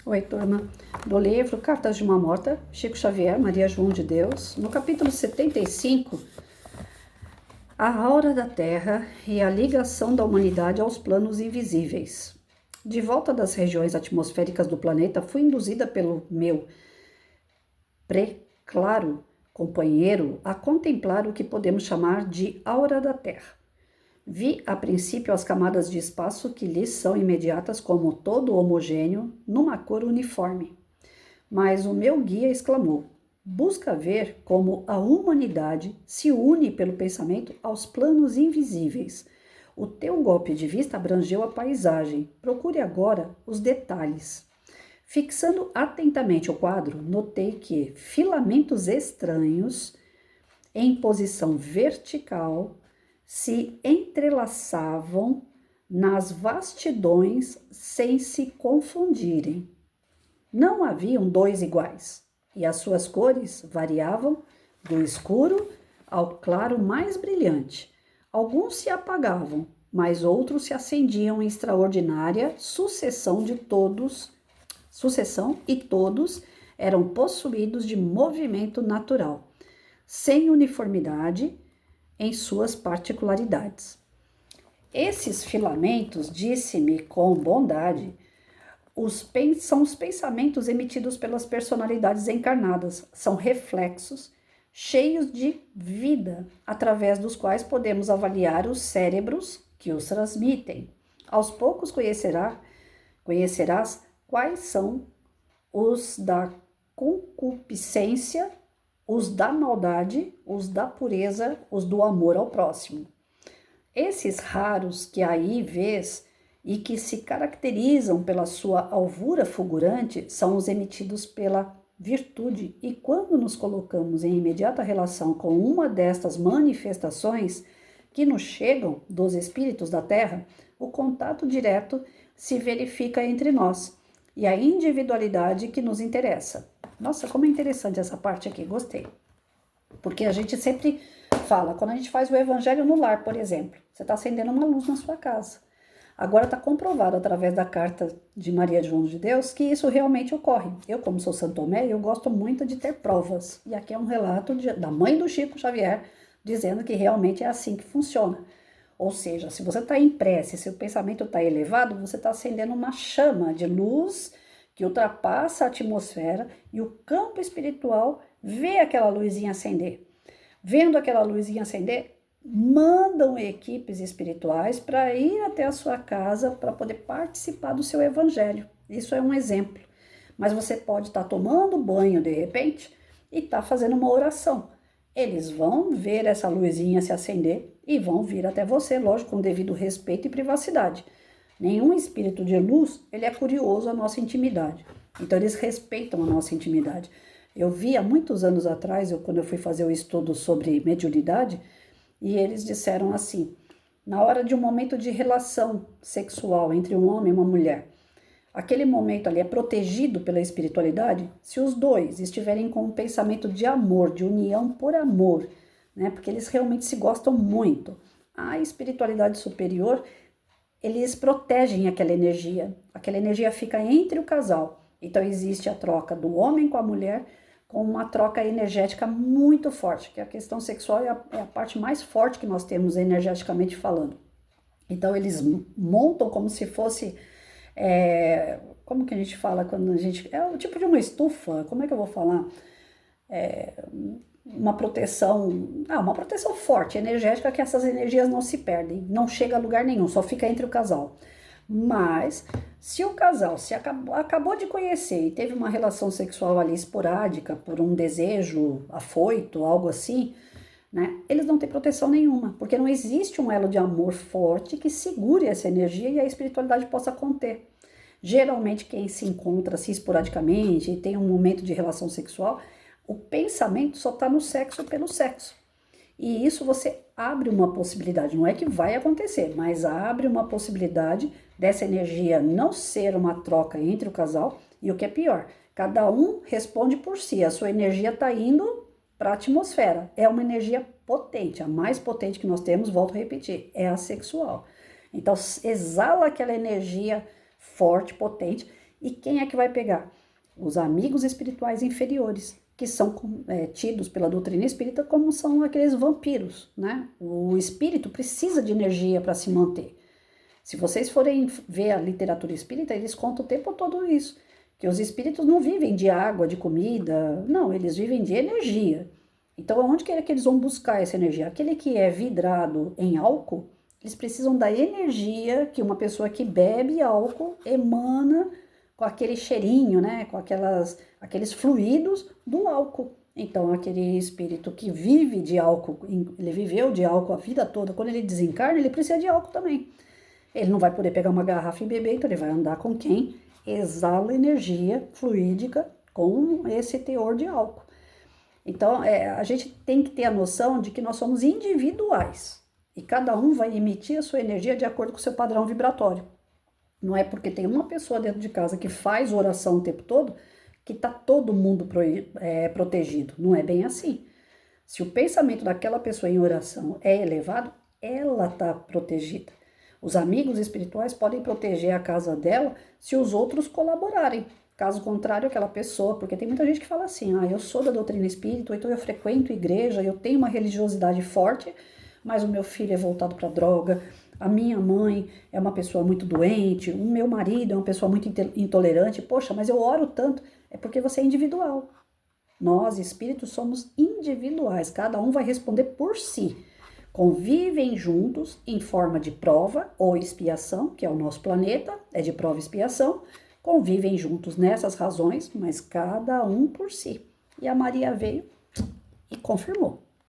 Oi, turma, do livro Cartas de uma Morta, Chico Xavier, Maria João de Deus, no capítulo 75, a aura da Terra e a ligação da humanidade aos planos invisíveis. De volta das regiões atmosféricas do planeta, fui induzida pelo meu pré-claro companheiro a contemplar o que podemos chamar de aura da Terra. Vi, a princípio, as camadas de espaço que lhes são imediatas como todo homogêneo, numa cor uniforme. Mas o meu guia exclamou: busca ver como a humanidade se une pelo pensamento aos planos invisíveis. O teu golpe de vista abrangeu a paisagem. Procure agora os detalhes. Fixando atentamente o quadro, notei que filamentos estranhos, em posição vertical, se entrelaçavam nas vastidões sem se confundirem. Não haviam dois iguais, e as suas cores variavam do escuro ao claro mais brilhante. Alguns se apagavam, mas outros se acendiam em extraordinária sucessão e todos eram possuídos de movimento natural, sem uniformidade em suas particularidades. Esses filamentos, disse-me com bondade, são os pensamentos emitidos pelas personalidades encarnadas, são reflexos cheios de vida, através dos quais podemos avaliar os cérebros que os transmitem. Aos poucos conhecerás quais são os da concupiscência, os da maldade, os da pureza, os do amor ao próximo. Esses raros que aí vês e que se caracterizam pela sua alvura fulgurante são os emitidos pela virtude, e quando nos colocamos em imediata relação com uma destas manifestações que nos chegam dos espíritos da Terra, o contato direto se verifica entre nós e a individualidade que nos interessa. Nossa, como é interessante essa parte aqui, gostei. Porque a gente sempre fala, quando a gente faz o evangelho no lar, por exemplo, você está acendendo uma luz na sua casa. Agora está comprovado através da carta de Maria João de Deus que isso realmente ocorre. Eu, como sou Santo Tomé, eu gosto muito de ter provas. E aqui é um relato da mãe do Chico Xavier, dizendo que realmente é assim que funciona. Ou seja, se você está em prece, se o pensamento está elevado, você está acendendo uma chama de luz que ultrapassa a atmosfera e o campo espiritual vê aquela luzinha acender. Vendo aquela luzinha acender, mandam equipes espirituais para ir até a sua casa para poder participar do seu evangelho. Isso é um exemplo. Mas você pode estar tomando banho de repente e estar fazendo uma oração. Eles vão ver essa luzinha se acender e vão vir até você, lógico, com devido respeito e privacidade. Nenhum espírito de luz, ele é curioso à nossa intimidade. Então, eles respeitam a nossa intimidade. Eu vi há muitos anos atrás, quando eu fui fazer o estudo sobre mediunidade, e eles disseram assim, na hora de um momento de relação sexual entre um homem e uma mulher, aquele momento ali é protegido pela espiritualidade se os dois estiverem com um pensamento de amor, de união por amor, né? Porque eles realmente se gostam muito. A espiritualidade superior, eles protegem aquela energia fica entre o casal. Então existe a troca do homem com a mulher, com uma troca energética muito forte, que a questão sexual é a parte mais forte que nós temos energeticamente falando. Então eles montam como se fosse, como que a gente fala quando a gente, é o tipo de uma estufa, como é que eu vou falar? Uma proteção forte, energética, que essas energias não se perdem, não chega a lugar nenhum, só fica entre o casal. Mas se o casal acabou de conhecer e teve uma relação sexual ali esporádica por um desejo afoito, algo assim, né, eles não têm proteção nenhuma, porque não existe um elo de amor forte que segure essa energia e a espiritualidade possa conter. Geralmente quem se encontra assim esporadicamente e tem um momento de relação sexual, o pensamento só está no sexo pelo sexo. E isso você abre uma possibilidade, não é que vai acontecer, mas abre uma possibilidade dessa energia não ser uma troca entre o casal, e o que é pior, cada um responde por si, a sua energia está indo para a atmosfera, é uma energia potente, a mais potente que nós temos, volto a repetir, é a sexual. Então exala aquela energia forte, potente, E quem é que vai pegar? Os amigos espirituais inferiores, que são tidos pela doutrina espírita como são aqueles vampiros, né? O espírito precisa de energia para se manter. Se vocês forem ver a literatura espírita, eles contam o tempo todo isso, que os espíritos não vivem de água, de comida, não, eles vivem de energia. Então, onde que é que eles vão buscar essa energia? Aquele que é vidrado em álcool, eles precisam da energia que uma pessoa que bebe álcool emana com aquele cheirinho, né? Com aqueles fluidos do álcool. Então, aquele espírito que vive de álcool, ele viveu de álcool a vida toda, quando ele desencarna, ele precisa de álcool também. Ele não vai poder pegar uma garrafa e beber, então ele vai andar com quem exala energia fluídica com esse teor de álcool. Então, a gente tem que ter a noção de que nós somos individuais e cada um vai emitir a sua energia de acordo com o seu padrão vibratório. Não é porque tem uma pessoa dentro de casa que faz oração o tempo todo que está todo mundo protegido. Não é bem assim. Se o pensamento daquela pessoa em oração é elevado, ela está protegida. Os amigos espirituais podem proteger a casa dela se os outros colaborarem. Caso contrário, aquela pessoa, porque tem muita gente que fala assim, eu sou da doutrina espírita, então eu frequento igreja, eu tenho uma religiosidade forte, mas o meu filho é voltado para droga, a minha mãe é uma pessoa muito doente, o meu marido é uma pessoa muito intolerante, poxa, mas eu oro tanto, é porque você é individual. Nós, espíritos, somos individuais, cada um vai responder por si. Convivem juntos em forma de prova ou expiação, que é o nosso planeta, é de prova e expiação, convivem juntos nessas razões, mas cada um por si. E a Maria veio e confirmou.